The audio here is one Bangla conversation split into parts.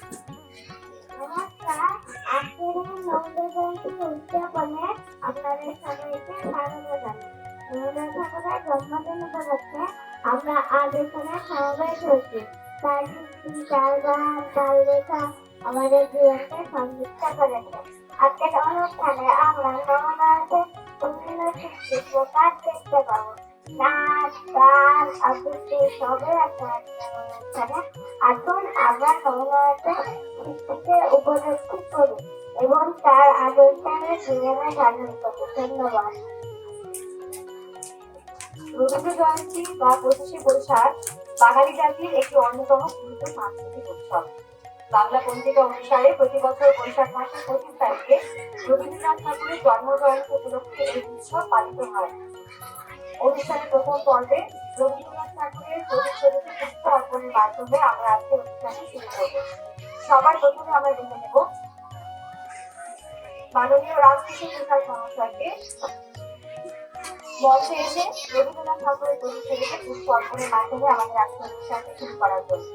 নমস্কার, আজকের এই রবীন্দ্র জয়ন্তী উদযাপনে আপনাদের সবাইকে স্বাগত জানাই। রবীন্দ্রনাথ ঠাকুরের জন্মদিন উপলক্ষে আমরা আজ এখানে সমাবেশ হয়েছি। তার কীর্তি, তার গান, তার লেখা আমাদের জীবনকে সমৃদ্ধ করেছে। আজকের অনুষ্ঠানে আমরা রবীন্দ্রনাথের বিভিন্ন সৃষ্টি প্রকাশ দেখতে পাবো। নাচ, গান, আবৃত্তি সবই একটা অনুষ্ঠানে। আসুন আমরা রবীন্দ্রনাথের সৃষ্টিকে উপলব্ধি করি এবং তার আদর্শকে জীবনে ধারণ করি। ধন্যবাদ। রবীন্দ্র জয়ন্তী বা 25শে বৈশাখ বাঙালি জাতির একটি অন্যতম গুরুত্ব সাংস্কৃতিক উৎসব। বাংলা পঞ্জিকা অনুসারে প্রতি বছর বৈশাখ মাসের 25 তারিখে রবীন্দ্রনাথ ঠাকুরের জন্ম জয়ন্তী উপলক্ষে এই উৎসব পালিত হয়। অনুষ্ঠানের প্রথম পর্বে রবীন্দ্রনাথ ঠাকুরের প্রতিচ্ছবিতে পুষ্প অর্পণের মাধ্যমে আমরা আজকে অনুষ্ঠানটি শুরু করব। সবার প্রথমে আমরা দেখে নেব মাননীয় রামকৃষ্ণ প্রসাদ মহাশয়কে মঞ্চে এসে রবীন্দ্রনাথ ঠাকুরের প্রতিচ্ছবিতে পুষ্প অর্পণের মাধ্যমে আমাদের আজকের অনুষ্ঠানটি শুরু করার জন্য।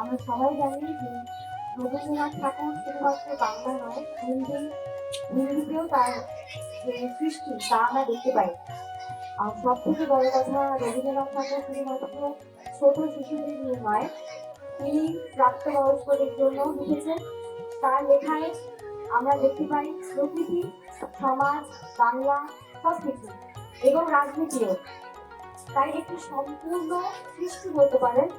আমরা সবাই জানি যে রবীন্দ্রনাথ ঠাকুর শুধুমাত্র বাংলা নয়, হিন্দিতেও তার যে সৃষ্টি তা আমরা দেখতে পাই। আর সব থেকে বড় কথা, রবীন্দ্রনাথ ঠাকুর শুধুমাত্র ছোট শিশুদের নিয়ে নয়, তিনি প্রাপ্তবয়স্কদের জন্য লিখেছেন। তার লেখায় আমরা দেখতে পাই প্রকৃতি, সমাজ, বাংলা সবকিছু এবং রাজনীতিও। তাই একটি সম্পূর্ণ সৃষ্টি বলতে পারেন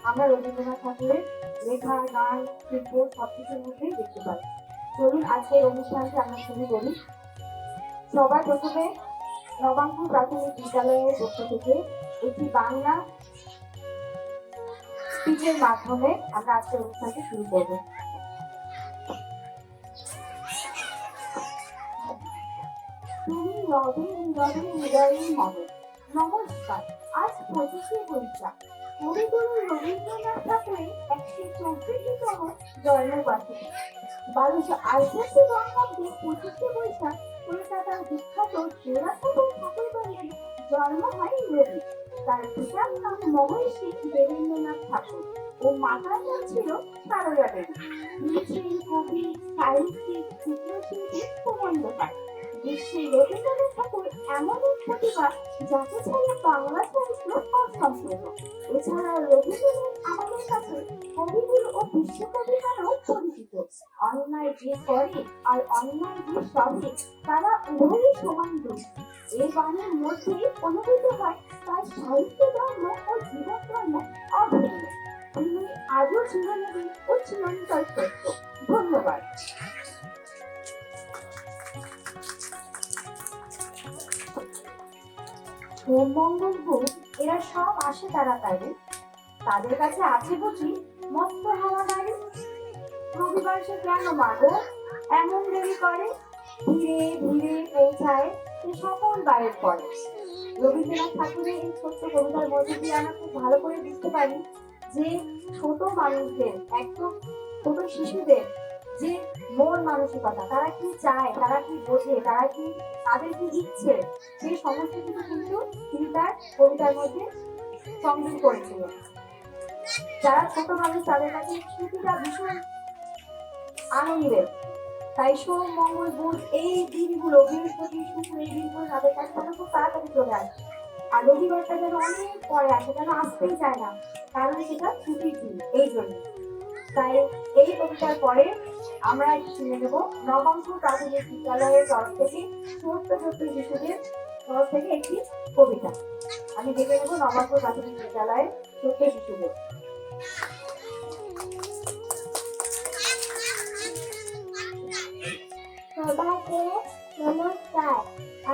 আমরা রবীন্দ্রনাথ ঠাকুরের লেখা, গান, শিল্প সবকিছুর মধ্যেই দেখতে পাই। চলুন আজকের অনুষ্ঠানটি আমরা শুরু করি। সবার প্রথমে নবাঙ্কুর প্রাথমিক বিদ্যালয়ের পক্ষ থেকে একটি বাংলা স্পিচের মাধ্যমে আমরা আজকের অনুষ্ঠানটি শুরু করব। তুমি রবে নীরবে হৃদয়ের মতো। নমস্কার, আজ 25শে বৈশাখ, কবিগুরু রবীন্দ্রনাথ ঠাকুরের 134তম জন্মবার্ষিকী। 1288 বঙ্গাব্দে 25শে বৈশাখ কলকাতার বিখ্যাত জোড়াসাঁকোর ঠাকুর বাড়িতে জন্ম হয় রবি। তার পিতার নাম মহর্ষি দেবেন্দ্রনাথ ঠাকুর ও মাতার নাম ছিল সারদা দেবী। তিনি ছিলেন কবি, সাহিত্যিক, চিত্রশিল্পী, প্রবন্ধকার। বিশ্বের রবীন্দ্রনাথ ঠাকুর এমন এক প্রতিভা যাকে ছাড়া বাংলা সাহিত্য অসম্পূর্ণ। এছাড়া রবীন্দ্রনাথ আমাদের কাছে কবিগুরু ও বিশ্বকবি নামেও পরিচিত। অন্যায় যে করে আর অন্যায় যে সহে, তারা উভয়ই সমান দোষ। এই বাণীর মধ্যে অনুভূত হয় তার সাহিত্য ধর্ম ও জীবন ধর্ম অভিন্ন। তিনি আজও চিরনবীন ও চিরন্তর সত্য। ধন্যবাদ। সোম, মঙ্গল, বুধ এরা সব আসে তাড়াতাড়ি, তাদের কাছে আছে বুঝি মস্ত হাওয়া গাড়ি। রবিবার সে কেন মাগো এমন দেরি করে, ধীরে ধীরে পৌঁছায় সে সকল বারের পরে। রবীন্দ্রনাথ ঠাকুরের এই ছোট্ট কবিতার মধ্যে দিয়ে আমরা খুব ভালো করে বুঝতে পারি যে ছোট মানুষদের, একদম ছোট শিশুদের যে মন মানসিকতা, তারা কি চায়, তারা কি বোঝে, তারা কি, তাদের কি ইচ্ছে, সেই সমস্ত কিছু কিন্তু তিনি তার কবিতার মধ্যে সংযোগ করেছিলেন। যারা ছোট মানুষ তাদের কাছে স্মৃতিটা ভীষণ আনন্দের। তাই সোম, মঙ্গল, বুধ এই দিনগুলো, বৃহস্পতি, শুক্র এই দিনগুলো তাদের কাছে খুব তাড়াতাড়ি চলে আসে। আর রবিবারটা যেন অনেক পরে আসে, যেন আসতেই চায় না, কারণ সেটা ছুটির দিন, এই জন্য। তাই এই কবিতার পরে আমরা শুনে নেব নবাঙ্কুর প্রাথমিক বিদ্যালয়ের তরফ থেকে ছোট্ট ছোট্ট শিশুদের তরফ থেকে একটি কবিতা। আমি দেখে নেব নবাঙ্কুর প্রাথমিক বিদ্যালয়ের ছোট্ট শিশুদের। সবাইকে নমস্কার।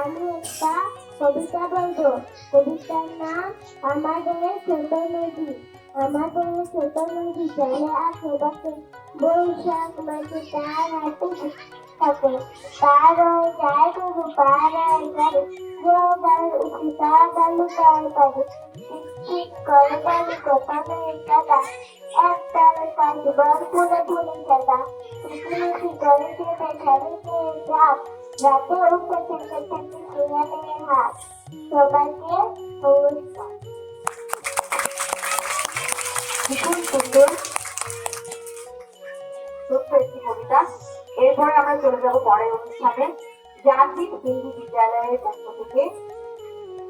আমি একটা কবিতা বলবো। কবিতার নাম আমাদের ছোট নদী। আমাদের ছোট নদী চলে আসে বাসে, বৈশাখ মাসে তার হাতে থাকে। পার হয়ে যায় গরু, পার হয়ে যায় জোগাড় উঠি তার বালু তার পারে। ঠিক ঠিক করে বালু কথা নেই দাদা, একটা কাজ বল ফুলে ফুলে সাদা। মিষ্টি করে খেতে খেতে রাত, রাতে উঠে থেকে থেকে শুয়ে নিয়ে হাত। সবাইকে নমস্কার। ভীষণ সুন্দর ছোট্ট একটি কবিতা। এরপরে আমরা চলে যাব পরের অনুষ্ঠানে। জাতীয় হিন্দু বিদ্যালয়ের পক্ষ থেকে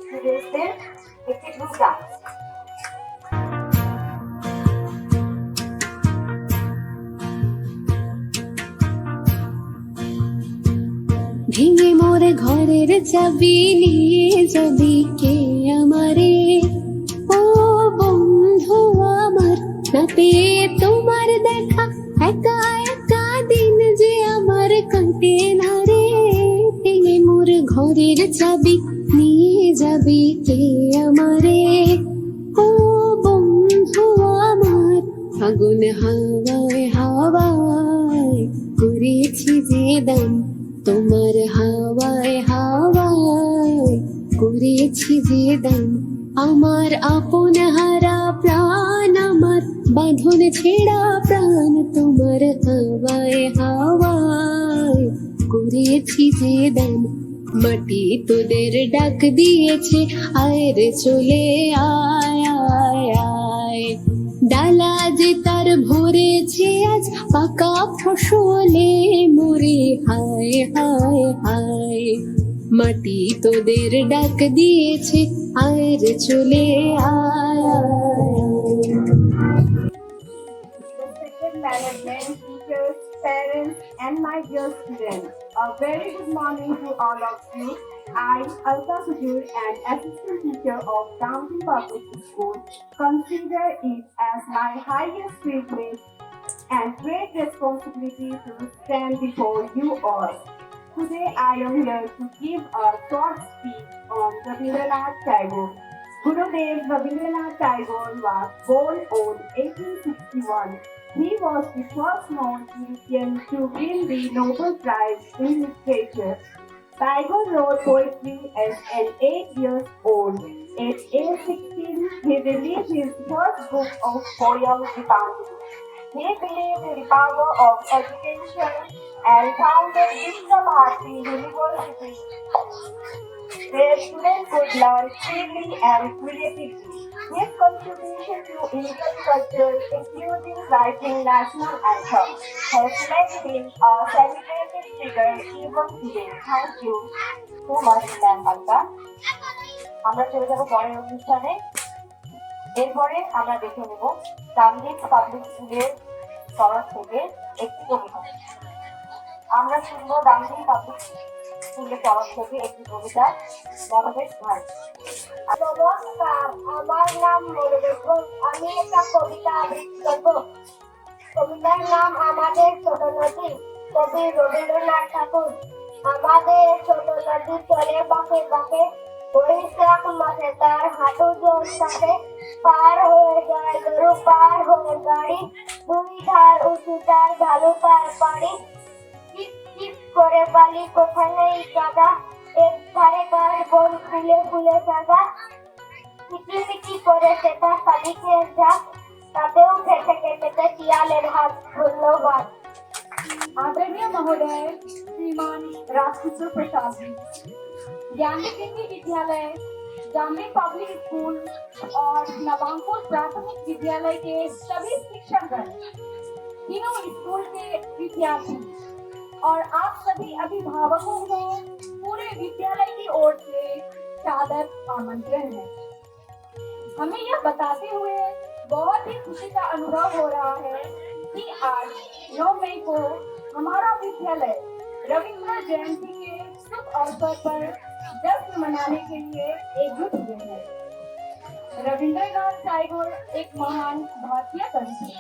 স্টুডেন্টদের একটি গ্রুপ ডান্স। ভেঙে মোরে ঘরের চাবি নিয়ে যাবি কে আমারে, ও বন্ধু আমার, না পেয়ে তোমার দেখা একা একা দিন যে আমার কাটে না রে। ভেঙে মোর ঘরের চাবি নিয়ে যাবি কে আমারে, ও বন্ধু আমার, ফাগুন হাওয়ায় হাওয়ায় করেছি যে দাম, তোমার হাওয়ায় হাওয়ায় করেছি যে দাম। আমার আপন হারা প্রাণ, আমার বাঁধন ছেঁড়া প্রাণ, তোমার হাওয়ায় হাওয়ায় করেছি যে দাম। মাটি তোদের ডাক দিয়েছে, আয় রে চলে আয় আয় আয়। ডালা যে তার ভরেছে আজ পাকা ফসলে মরে হায় হায় হায়। মাটি তোদের ডাক দিয়েছে, আয় রে চলে আয় আয়। Respected management, teachers, parents, and my dear students, a very good morning to all of you. I, Alka Sujur, an assistant teacher of Downtown Public School, consider it as my highest privilege and great responsibility to stand before you all. Today I am here to give a short speech on Rabindranath Tagore. Gurudev Rabindranath Tagore was born on 1861. He was the first known Indian to win the Nobel Prize in Literature. Tagore wrote poetry as an 8 years old. At age 16, he released his first book of poems, Gitanjali. He believed in the power of education and founded Vishwa Bharati University, where students could learn freely and creatively. His contribution to Indian culture, including writing national anthem, has made him a celebrated figure even today. Thank you so much, Ma'am Alka. আমরা চলে যাব পরের অনুষ্ঠানে। এরপরে আমরা দেখে নেব কামদেব পাবলিক স্কুলের তরফ থেকে একটি কবিতা। আমরা শুনবো কামদেব পাবলিক স্কুলের তরফ থেকে একটি কবিতা, মনোবেশ ভাই। নমস্কার, আমার নাম মনোবেশ। আমি একটা কবিতা আবৃত্তি করব। কবিতার নাম আমাদের ছোট নদী, কবি রবীন্দ্রনাথ ঠাকুর। আমাদের ছোট নদী চলে বাঁকে বাঁকে, বৈশাখ মাসে তার হাঁটু জোর থাকে। পার হয়ে যায় গরু, পার হয়ে গাড়ি, দুই ধার উঁচু তার ঢালু তার পাড়ি। টিপ টিপ করে বালি কোথায় নেই কাদা, এক ধারে গাছ বন ফুলে ফুলে সাদা। কিচিমিচি করে সেটা শালিকের ঝাঁক, তাতেও খেতে খেতে শিয়ালের হাত। ধন্যবাদ। आदरणीय महोदय श्रीमान राजकिशोर प्रसाद जी, ज्ञानी केंद्रीय विद्यालय, जामनी पब्लिक स्कूल और नवांकुर प्राथमिक विद्यालय के सभी शिक्षकगण, तीनों स्कूल के विद्यार्थी और आप सभी अभिभावकों को पूरे विद्यालय की ओर से सादर आमंत्रण है। हमें यह बताते हुए बहुत ही खुशी का अनुभव हो रहा है कि आज 9 मई को हमारा विद्यालय रविंद्र जयंती के शुभ अवसर पर जश्न मनाने के लिए एकजुट हुए हैं। रविंद्रनाथ टैगोर एक महान भारतीय कवि थे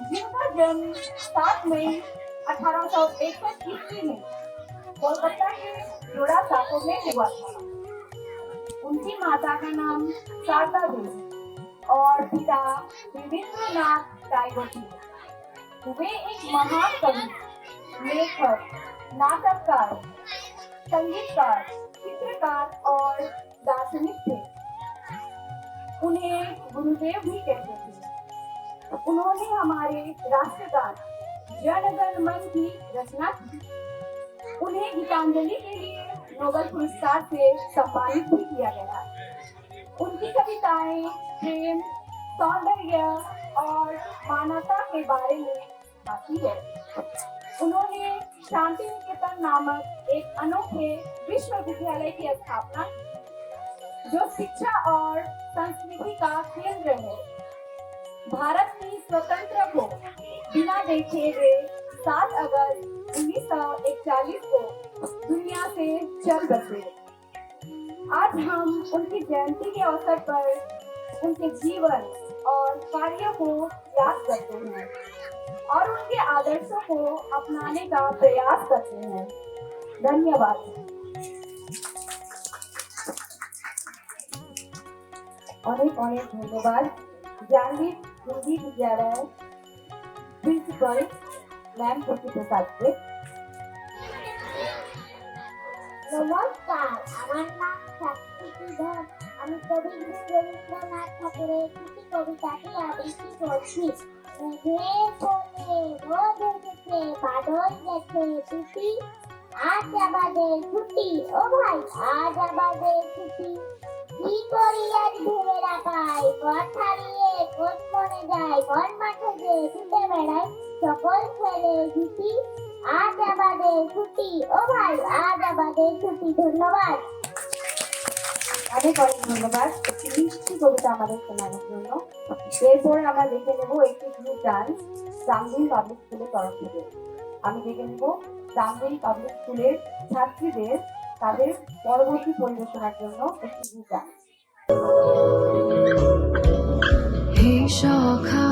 जिनका जन्म 7 मई 1861 ईस्वी में कोलकाता के जोड़ा साको में हुआ था। उनकी माता का नाम शारदा देवी और पिता रविंद्रनाथ टैगोर थे। वे एक महान कवि, लेखक, नाटककार, संगीतकार, चित्रकार और दार्शनिक थे। उन्हें गुरुदेव भी कहते थे। उन्होंने हमारे राष्ट्रगान जन गण मन की रचना की। उन्हें गीतांजलि के लिए नोबेल पुरस्कार से सम्मानित भी किया गया। उनकी कविताएं प्रेम, सौंदर्य और मानवता के बारे में आती है। उन्होंने शांति निकेतन नामक एक अनोखे विश्वविद्यालय की स्थापना की जो शिक्षा और संस्कृति का केंद्र है। भारत की स्वतंत्रता को बिना देखे वे 7 अगस्त 1941 को दुनिया से चल बसे। आज हम उनकी जयंती के अवसर पर उनके जीवन और कार्यों को याद करते हैं और उनके आदर्शों को अपनाने का प्रयास करते हैं। धन्यवाद। অনেক অনেক ধন্যবাদ জাহাঙ্গীর হিন্দি বিদ্যালয় প্রিন্সিপাল ম্যাম প্রতি প্রসাদকে। নমস্কার, আমার নাম সাক্ষী ধর। আমি কবিগুরু রবীন্দ্রনাথ ঠাকুরের দুটি কবিতাটি আবৃত্তি করছি। মেঘের কোলে রোদ উঠেছে, বাদল গেছে টুটি, আজ আমাদের ছুটি, ও ভাই আজ আমাদের ছুটি। কি করি আজ ভেবে রাখাই, ঘর ছাড়িয়ে কোন মনে যায়, ঘর মাঠে যে ছুটে বেড়াই, সকল ছেলে ছুটি, আজ আমাদের ছুটি, ও ভাই আজ আমাদের ছুটি। ধন্যবাদ। অনেক অনেক ধন্যবাদ একটি মিষ্টি কবিতা আমাদের শোনানোর জন্য। এরপরে আমরা দেখে নেব একটি গ্রুপ ডান্স জামদিন পাবলিক স্কুলের তরফ থেকে। আমি দেখে নেব জামদিন পাবলিক স্কুলের ছাত্রীদের তাদের পরবর্তী পরিবেশনার জন্য একটি গ্রুপ ডান্স। হে সখা